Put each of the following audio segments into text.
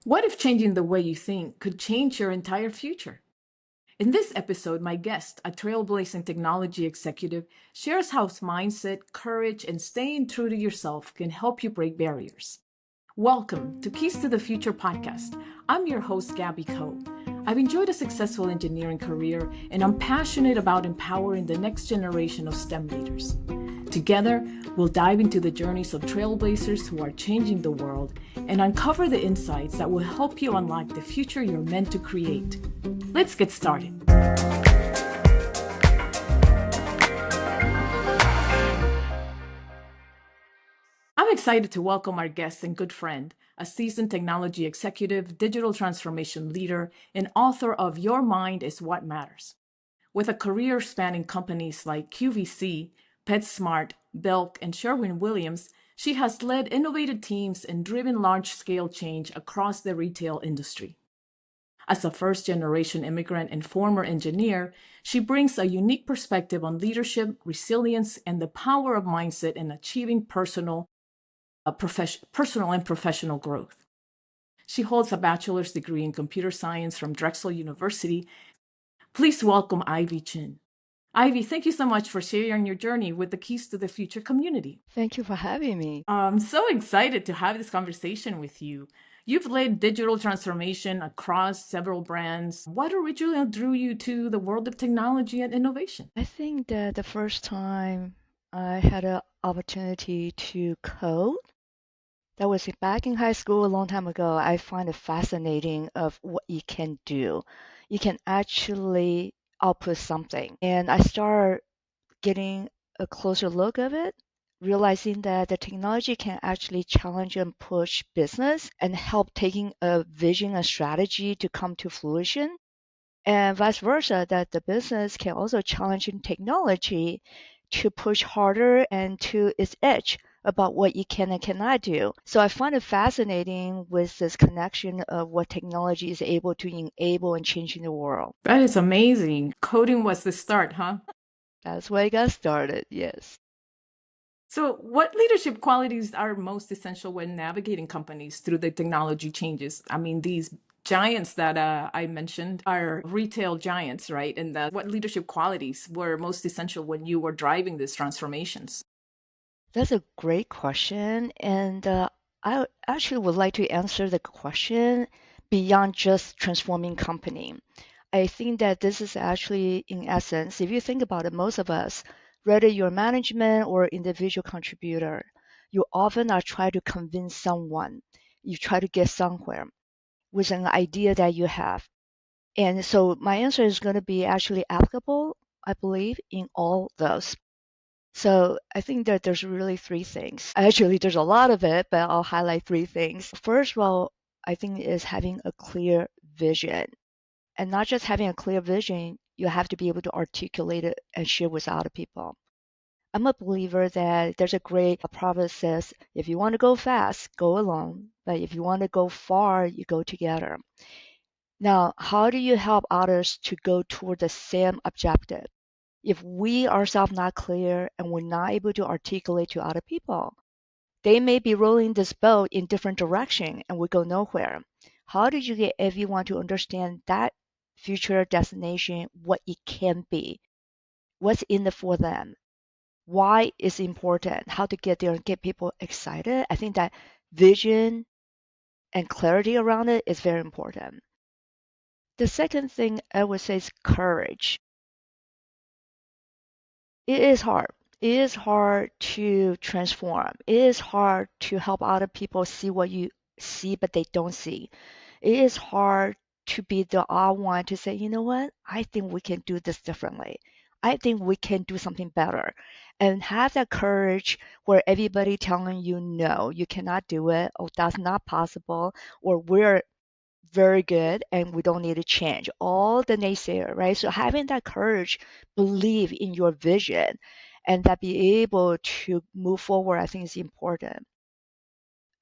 What if changing the way you think could change your entire future? In this episode, my guest, a trailblazing technology executive, shares how mindset, courage, and staying true to yourself can help you break barriers. Welcome to Keys to the Future podcast. I'm your host, Gabby Coe. I've enjoyed a successful engineering career, and I'm passionate about empowering the next generation of STEM leaders. Together, we'll dive into the journeys of trailblazers who are changing the world and uncover the insights that will help you unlock the future you're meant to create. Let's get started. I'm excited to welcome our guest and good friend, a seasoned technology executive, digital transformation leader, and author of Your Mind is What Matters. With a career spanning companies like QVC, PetSmart, Belk, and Sherwin-Williams, she has led innovative teams and driven large-scale change across the retail industry. As a first-generation immigrant and former engineer, she brings a unique perspective on leadership, resilience, and the power of mindset in achieving personal and professional growth. She holds a bachelor's degree in computer science from Drexel University. Please welcome Ivy Chin. Ivy, thank you so much for sharing your journey with the Keys to the Future community. Thank you for having me. I'm so excited to have this conversation with you. You've led digital transformation across several brands. What originally drew you to the world of technology and innovation? I think that the first time I had an opportunity to code, that was back in high school a long time ago. I find it fascinating of what you can do. You can actually output something. And I start getting a closer look of it, realizing that the technology can actually challenge and push business and help taking a vision and strategy to come to fruition. And vice versa, that the business can also challenge in technology to push harder and to its edge about what you can and cannot do. So I find it fascinating with this connection of what technology is able to enable and changing the world. That is amazing. Coding was the start, huh? That's where I got started, yes. So, what leadership qualities are most essential when navigating companies through the technology changes? I mean, these giants that I mentioned are retail giants, right? And what leadership qualities were most essential when you were driving these transformations? That's a great question. And I actually would like to answer the question beyond just transforming company. I think that this is actually, in essence, if you think about it, most of us, whether you're management or individual contributor, you often are trying to convince someone. You try to get somewhere with an idea that you have. And so my answer is going to be actually applicable, I believe, in all those. So I think that there's really three things. Actually, there's a lot of it, but I'll highlight three things. First of all, I think is having a clear vision. And not just having a clear vision, you have to be able to articulate it and share with other people. I'm a believer that there's a great proverb that says, if you want to go fast, go alone. But if you want to go far, you go together. Now, how do you help others to go toward the same objective? If we ourselves not clear and we're not able to articulate to other people, they may be rolling this boat in different direction and we go nowhere. How do you get everyone to understand that future destination, what it can be, what's in it for them, why it's important, how to get there and get people excited? I think that vision and clarity around it is very important. The second thing I would say is courage. It is hard. It is hard to transform. It is hard to help other people see what you see, but they don't see. It is hard to be the odd one to say, you know what? I think we can do this differently. I think we can do something better. And have that courage where everybody telling you, no, you cannot do it, or that's not possible, or we're very good and we don't need to change. All the naysayer, right? So having that courage, believe in your vision, and that be able to move forward, I think is important.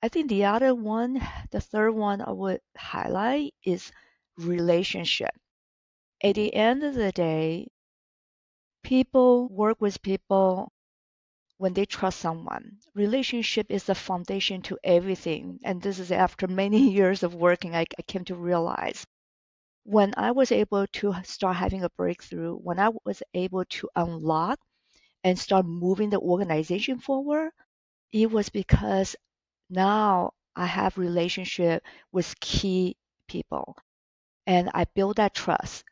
I think the other one, the third one I would highlight is relationship. At the end of the day, people work with people when they trust someone. Relationship is the foundation to everything. And this is after many years of working, I came to realize when I was able to start having a breakthrough, when I was able to unlock and start moving the organization forward, it was because now I have relationship with key people and I build that trust.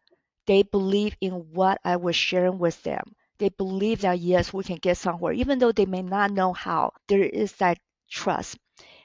They believe in what I was sharing with them. They believe that yes, we can get somewhere, even though they may not know how. There is that trust.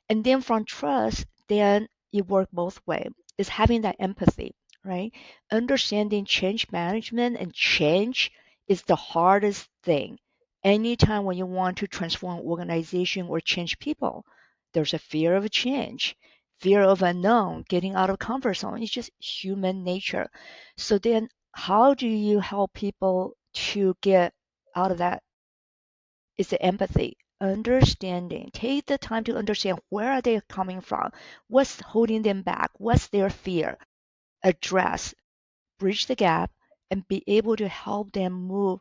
And then from trust, then it works both ways. It's having that empathy, right? Understanding change management and change is the hardest thing. Anytime when you want to transform an organization or change people, there's a fear of change, fear of unknown, getting out of comfort zone. It's just human nature. So then how do you help people to get out of that? It's the empathy, understanding. Take the time to understand where are they coming from, what's holding them back, what's their fear. Address, bridge the gap, and be able to help them move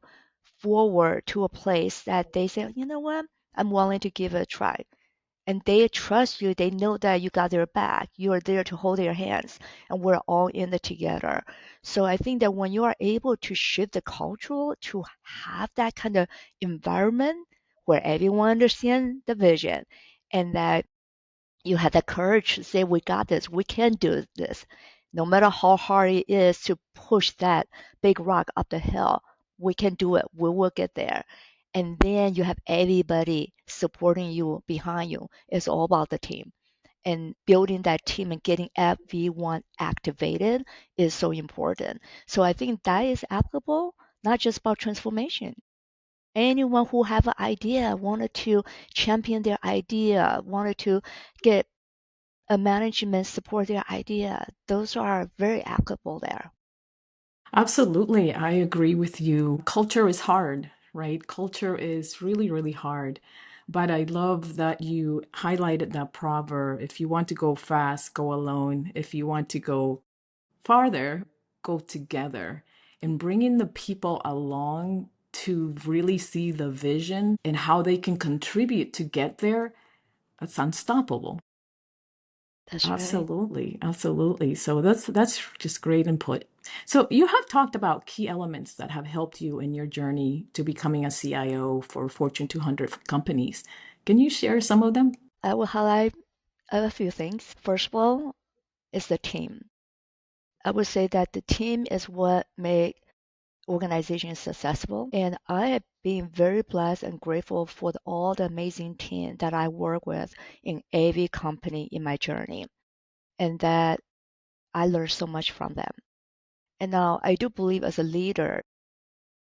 forward to a place that they say, you know what, I'm willing to give it a try. And they trust you. They know that you got their back. You are there to hold their hands, and we're all in it together. So I think that when you are able to shift the culture to have that kind of environment where everyone understands the vision, and that you have the courage to say, we got this, we can do this. No matter how hard it is to push that big rock up the hill, we can do it. We will get there. And then you have everybody supporting you behind you. It's all about the team. And building that team and getting everyone activated is so important. So I think that is applicable, not just about transformation. Anyone who have an idea, wanted to champion their idea, wanted to get a management support their idea, those are very applicable there. Absolutely, I agree with you. Culture is hard, right? Culture is really, really hard. But I love that you highlighted that proverb. If you want to go fast, go alone. If you want to go farther, go together. And bringing the people along to really see the vision and how they can contribute to get there, that's unstoppable. That's right. Absolutely, absolutely. So that's just great input. So you have talked about key elements that have helped you in your journey to becoming a CIO for Fortune 200 companies. Can you share some of them? I will highlight a few things. First of all, is the team. I would say that the team is what make organizations successful. And I have been very blessed and grateful for all the amazing team that I work with in every company in my journey. And that I learned so much from them. And now I do believe as a leader,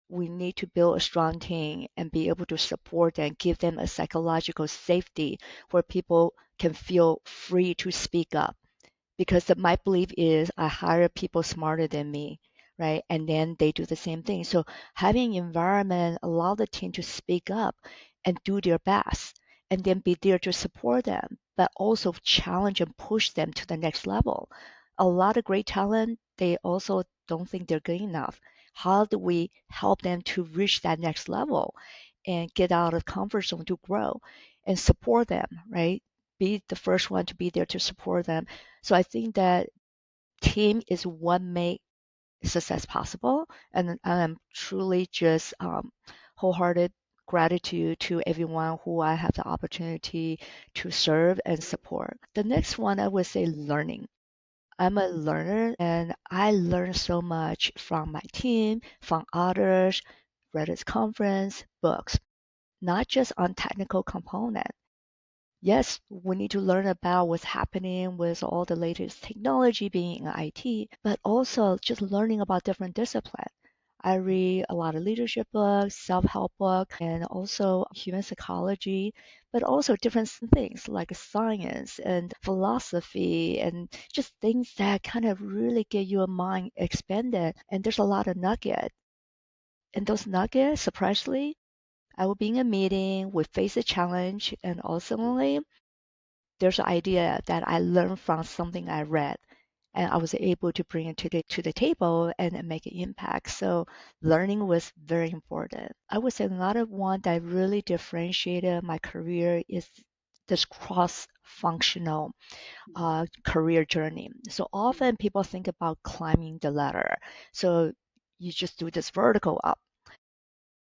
we need to build a strong team and be able to support and give them a psychological safety where people can feel free to speak up. Because my belief is I hire people smarter than me, right? And then they do the same thing. So having environment allow the team to speak up and do their best and then be there to support them, but also challenge and push them to the next level. A lot of great talent, they also don't think they're good enough. How do we help them to reach that next level and get out of comfort zone to grow and support them, right? Be the first one to be there to support them. So I think that team is what make success possible, and I'm truly just wholehearted gratitude to everyone who I have the opportunity to serve and support. The next one I would say learning. I'm a learner and I learn so much from my team, from others, Reddit's conference, books, not just on technical component. Yes, we need to learn about what's happening with all the latest technology being in IT, but also just learning about different disciplines. I read a lot of leadership books, self-help books, and also human psychology, but also different things like science and philosophy and just things that kind of really get your mind expanded. And there's a lot of nuggets. And those nuggets, surprisingly, I will be in a meeting, we face a challenge, and ultimately there's an idea that I learned from something I read. and I was able to bring it to the table and make an impact. So learning was very important. I would say another one that really differentiated my career is this cross-functional career journey. So often people think about climbing the ladder. So you just do this vertical up.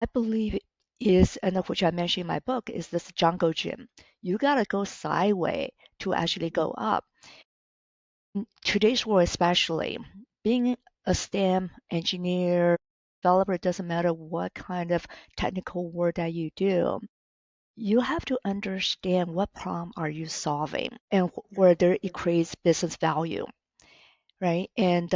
I believe is, and which I mentioned in my book, is this jungle gym. You gotta go sideways to actually go up. In today's world, especially, being a STEM engineer, developer, doesn't matter what kind of technical work that you do, you have to understand what problem are you solving and whether it creates business value, right? And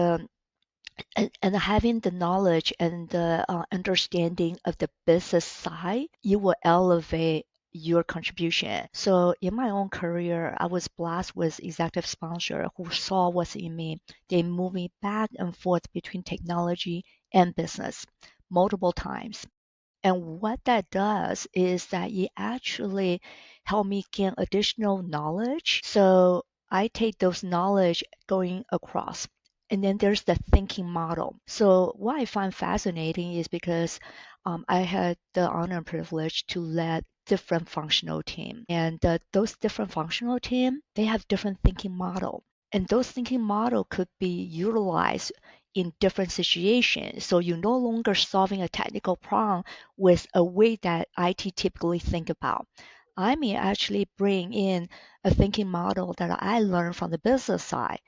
having the knowledge and the understanding of the business side, you will elevate your contribution. So in my own career, I was blessed with executive sponsor who saw what's in me. They moved me back and forth between technology and business multiple times. And what that does is that it actually helped me gain additional knowledge. So I take those knowledge going across. And then there's the thinking model. So what I find fascinating is because I had the honor and privilege to lead different functional team, and those different functional team they have different thinking model, and those thinking model could be utilized in different situations. So you're no longer solving a technical problem with a way that IT typically think about. I may actually bring in a thinking model that I learned from the business side.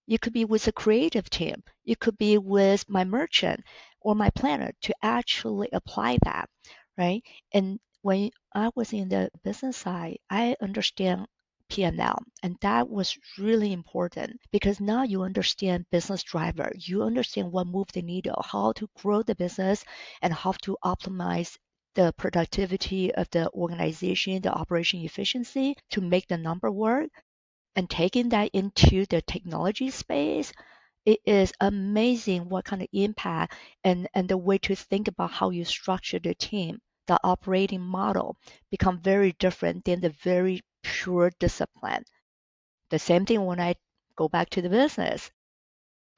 It could be with a creative team. It could be with my merchant or my planner to actually apply that, right? And when I was in the business side, I understand P&L, and that was really important because now you understand business driver, you understand what move the needle, how to grow the business, and how to optimize the productivity of the organization, the operation efficiency to make the number work, and taking that into the technology space, it is amazing what kind of impact and the way to think about how you structure the team, the operating model become very different than the very pure discipline. The same thing when I go back to the business.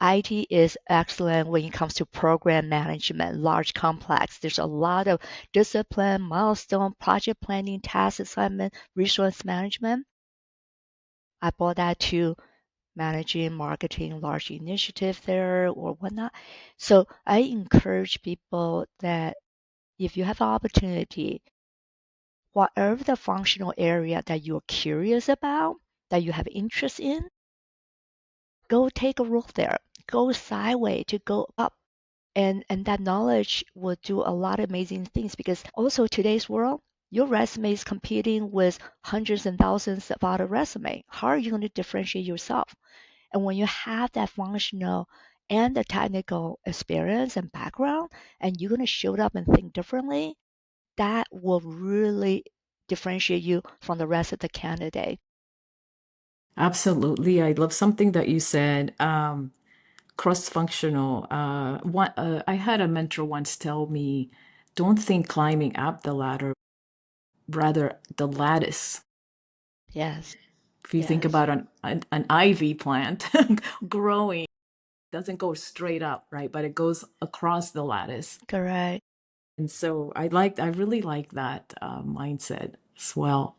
IT is excellent when it comes to program management, large complex. There's a lot of discipline, milestone, project planning, task assignment, resource management. I brought that to managing marketing large initiative there or whatnot. So I encourage people that if you have an opportunity, whatever the functional area that you're curious about, that you have interest in, go take a role there. Go sideways to go up. And that knowledge will do a lot of amazing things because also today's world, your resume is competing with hundreds and thousands of other resume. How are you going to differentiate yourself? And when you have that functional and the technical experience and background, and you're going to show up and think differently, that will really differentiate you from the rest of the candidate. Absolutely. I love something that you said, cross-functional. I had a mentor once tell me, don't think climbing up the ladder, rather the lattice. Yes, If you think yes, about an ivy plant growing, it doesn't go straight up, right? But it goes across the lattice. correct. And so I really like that mindset as well.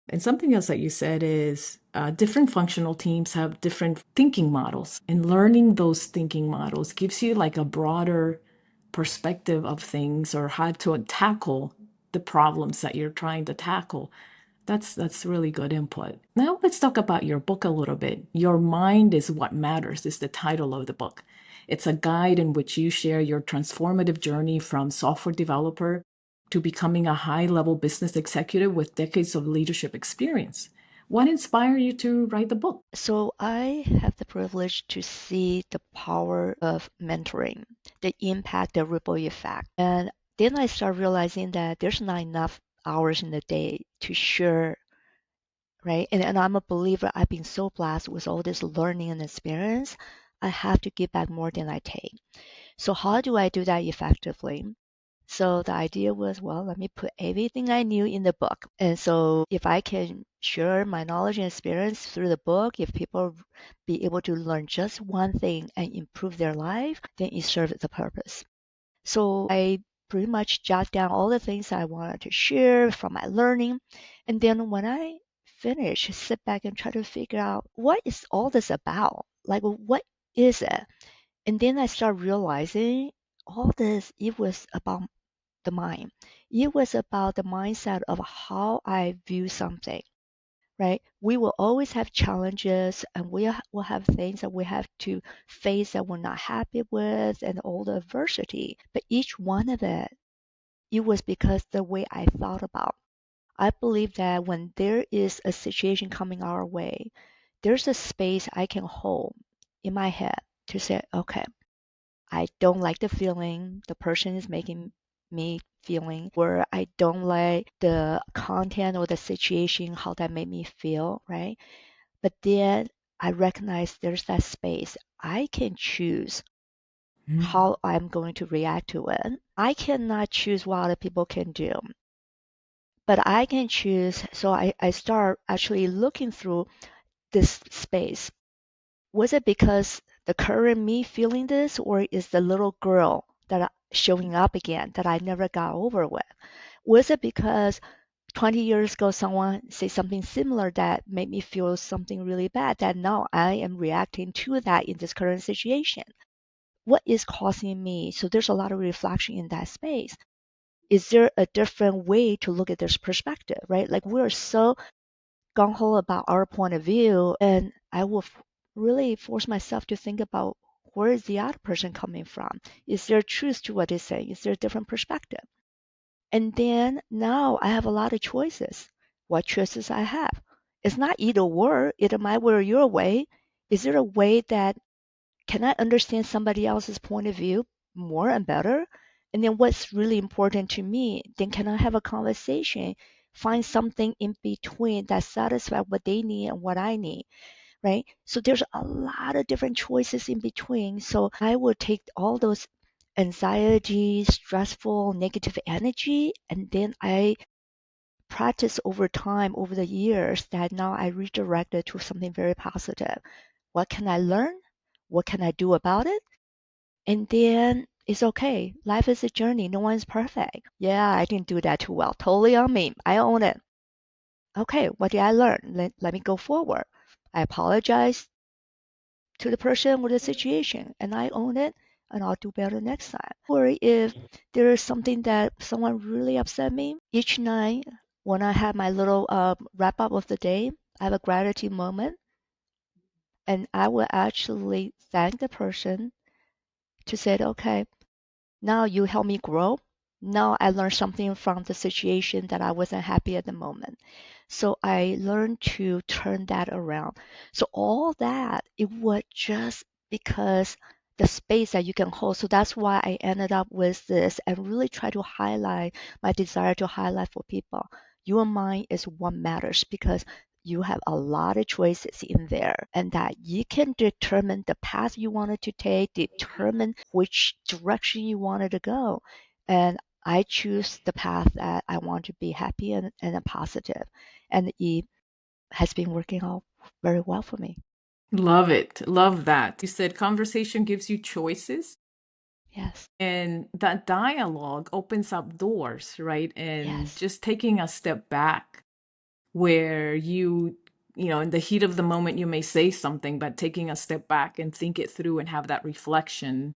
And something else that you said is different functional teams have different thinking models, and learning those thinking models gives you like a broader perspective of things or how to tackle the problems that you're trying to tackle. That's really good input. Now let's talk about your book a little bit. Your Mind is What Matters is the title of the book. It's a guide in which you share your transformative journey from software developer to becoming a high-level business executive with decades of leadership experience. What inspired you to write the book? So I have the privilege to see the power of mentoring, the impact, the ripple effect. And then I start realizing that there's not enough hours in the day to share, right? And I'm a believer, I've been so blessed with all this learning and experience. I have to give back more than I take. So how do I do that effectively? So the idea was, well, let me put everything I knew in the book. And so if I can share my knowledge and experience through the book, if people be able to learn just one thing and improve their life, then it serves the purpose. So I pretty much jot down all the things I wanted to share from my learning. And then when I finish, sit back and try to figure out what is all this about? Like, what is it? And then I start realizing all this, it was about the mind. It was about the mindset of how I view something, right? We will always have challenges and will have things that we have to face that we're not happy with and all the adversity. But each one of it was because the way I thought about. I believe that when there is a situation coming our way, there's a space I can hold in my head to say, okay, I don't like the feeling the person is making me feeling, or I don't like the content or the situation, how that made me feel, right? But then I recognize there's that space. I can choose Mm. how I'm going to react to it. I cannot choose what other people can do, but I can choose. So I start actually looking through this space. Was it because the current me feeling this, or is the little girl that showing up again that I never got over with? Was it because 20 years ago someone said something similar that made me feel something really bad that now I am reacting to that in this current situation? What is causing me? So there's a lot of reflection in that space. Is there a different way to look at this perspective, right? Like we're so gung ho about our point of view, and I will really force myself to think about where is the other person coming from? Is there truth to what they say? Is there a different perspective? And then now I have a lot of choices. What choices I have? It's not either or, either my way or your way. Is there a way that can I understand somebody else's point of view more and better? And then what's really important to me? Then can I have a conversation, find something in between that satisfies what they need and what I need, right? So there's a lot of different choices in between. So I will take all those anxiety, stressful, negative energy, and then I practice over time, over the years, that now I redirect it to something very positive. What can I learn? What can I do about it? And then it's okay. Life is a journey. No one's perfect. Yeah, I didn't do that too well. Totally on me. I own it. Okay, what did I learn? Let me go forward. I apologize to the person or the situation, and I own it, and I'll do better next time. Or if there is something that someone really upset me, each night when I have my little wrap up of the day, I have a gratitude moment, and I will actually thank the person to say, okay, now you help me grow. Now I learned something from the situation that I wasn't happy at the moment. So I learned to turn that around. So all that, it was just because the space that you can hold. So that's why I ended up with this and really try to highlight my desire to highlight for people. Your mind is what matters because you have a lot of choices in there and that you can determine the path you wanted to take, determine which direction you wanted to go. And I choose the path that I want to be happy and positive. And it has been working out very well for me. Love it. Love that. You said conversation gives you choices, Yes, and that dialogue opens up doors, right? And yes, just taking a step back where in the heat of the moment, you may say something, but taking a step back and think it through and have that reflection,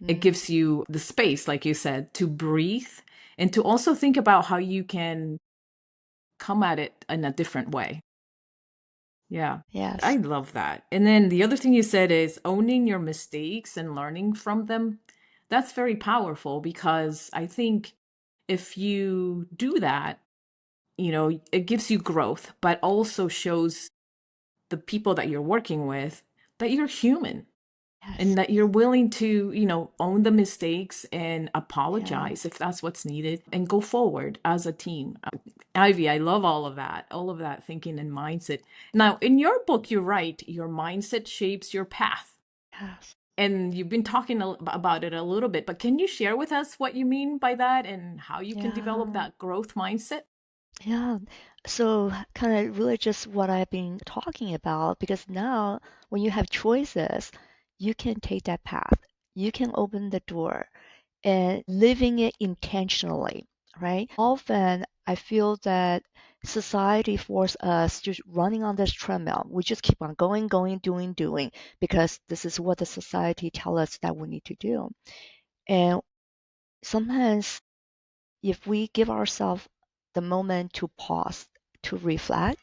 it mm, gives you the space, like you said, to breathe and to also think about how you can come at it in a different way. Yeah, I yes, love that. And then the other thing you said is owning your mistakes and learning from them. That's very powerful because I think if you do that, it gives you growth, but also shows the people that you're working with that you're human yes, and that you're willing to, own the mistakes and yeah, apologize if that's what's needed and go forward as a team. Ivy, I love all of that thinking and mindset. Now, in your book, you write, your mindset shapes your path. yes. And you've been talking about it a little bit, but can you share with us what you mean by that and how you can develop Yeah. that growth mindset? Yeah, so kind of really just what I've been talking about, because now when you have choices, you can take that path. You can open the door and living it intentionally, right? Often I feel that society forces us just running on this treadmill. We just keep on going, going, doing, because this is what the society tells us that we need to do. And sometimes if we give ourselves the moment to pause, to reflect,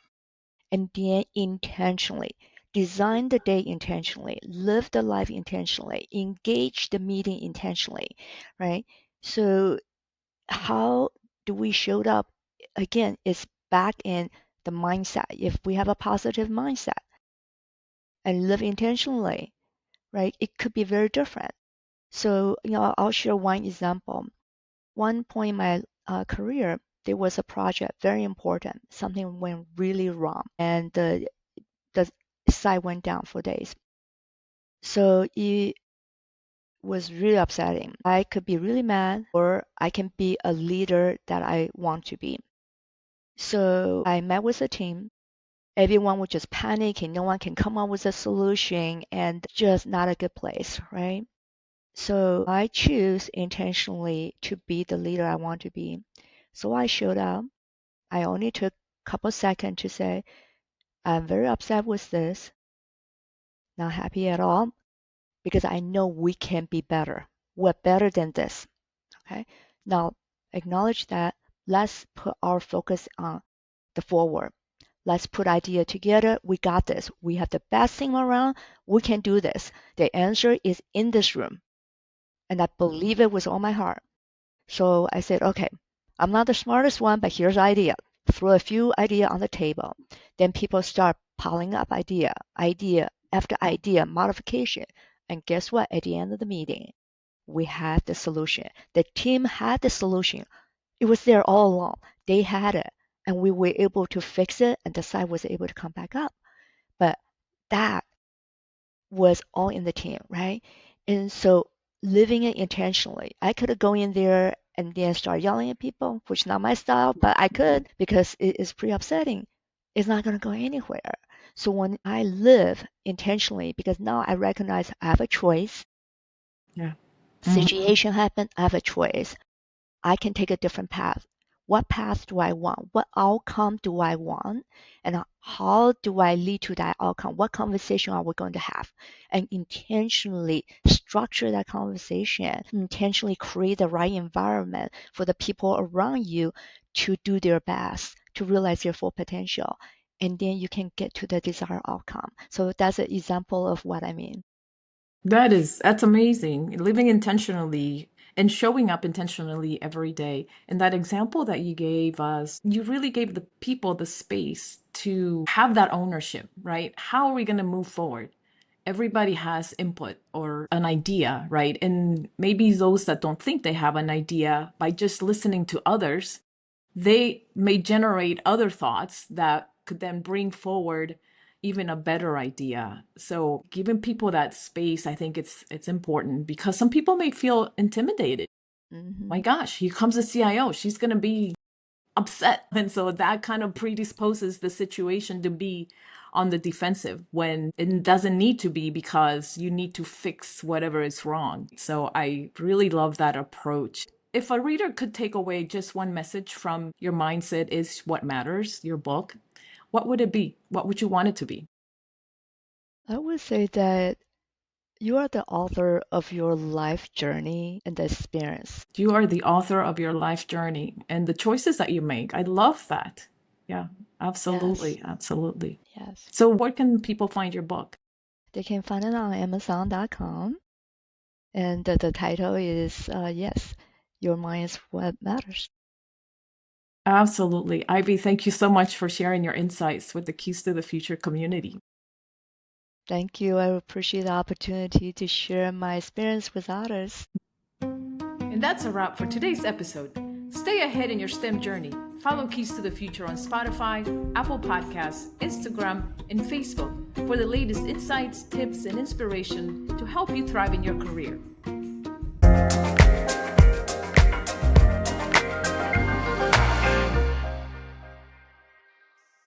and then intentionally design the day intentionally, live the life intentionally, engage the meeting intentionally, right? So how do we show up? Again, it's back in the mindset. If we have a positive mindset and live intentionally, right, it could be very different. So, I'll share one example. One point in my career, there was a project very important. Something went really wrong, and the site went down for days. So it was really upsetting. I could be really mad, or I can be a leader that I want to be. So I met with the team. Everyone was just panicking. No one can come up with a solution, and just not a good place, right? So I choose intentionally to be the leader I want to be. So I showed up. I only took a couple seconds to say, I'm very upset with this, not happy at all, because I know we can be better. We're better than this. Okay. Now acknowledge that. Let's put our focus on the forward. Let's put idea together. We got this. We have the best team around. We can do this. The answer is in this room. And I believe it with all my heart. So I said, okay, I'm not the smartest one, but here's the idea. Throw a few idea on the table. Then people start piling up idea after idea, modification. And guess what? At the end of the meeting, we had the solution. The team had the solution. It was there all along. They had it. And we were able to fix it, and the site was able to come back up. But that was all in the team, right? And so living it intentionally, I could go in there and then start yelling at people, which is not my style, but I could because it is pretty upsetting. It's not going to go anywhere. So when I live intentionally, because now I recognize I have a choice, Yeah. Mhm. situation happened, I have a choice. I can take a different path. What path do I want? What outcome do I want? And how do I lead to that outcome? What conversation are we going to have? And intentionally structure that conversation, intentionally create the right environment for the people around you to do their best, to realize their full potential. And then you can get to the desired outcome. So that's an example of what I mean. That's amazing. Living intentionally and showing up intentionally every day. And that example that you gave us, you really gave the people the space to have that ownership, right? How are we going to move forward? Everybody has input or an idea, right? And maybe those that don't think they have an idea, by just listening to others, they may generate other thoughts that could then bring forward even a better idea. So giving people that space, I think it's important because some people may feel intimidated. Hmm. My gosh, here comes the CIO. She's going to be upset. And so that kind of predisposes the situation to be on the defensive when it doesn't need to be because you need to fix whatever is wrong. So I really love that approach. If a reader could take away just one message from Your Mindset is What Matters, your book, what would it be? What would you want it to be? I would say that you are the author of your life journey and the experience. You are the author of your life journey and the choices that you make. I love that. Yeah, Yes, absolutely. Absolutely. yes. So, where can people find your book? They can find it on Amazon.com. And the title is, yes, Your Mind is What Matters. Absolutely. Ivy, thank you so much for sharing your insights with the Keys to the Future community. Thank you. I appreciate the opportunity to share my experience with others. And that's a wrap for today's episode. Stay ahead in your STEM journey. Follow Keys to the Future on Spotify, Apple Podcasts, Instagram, and Facebook. for the latest insights, tips, and inspiration to help you thrive in your career.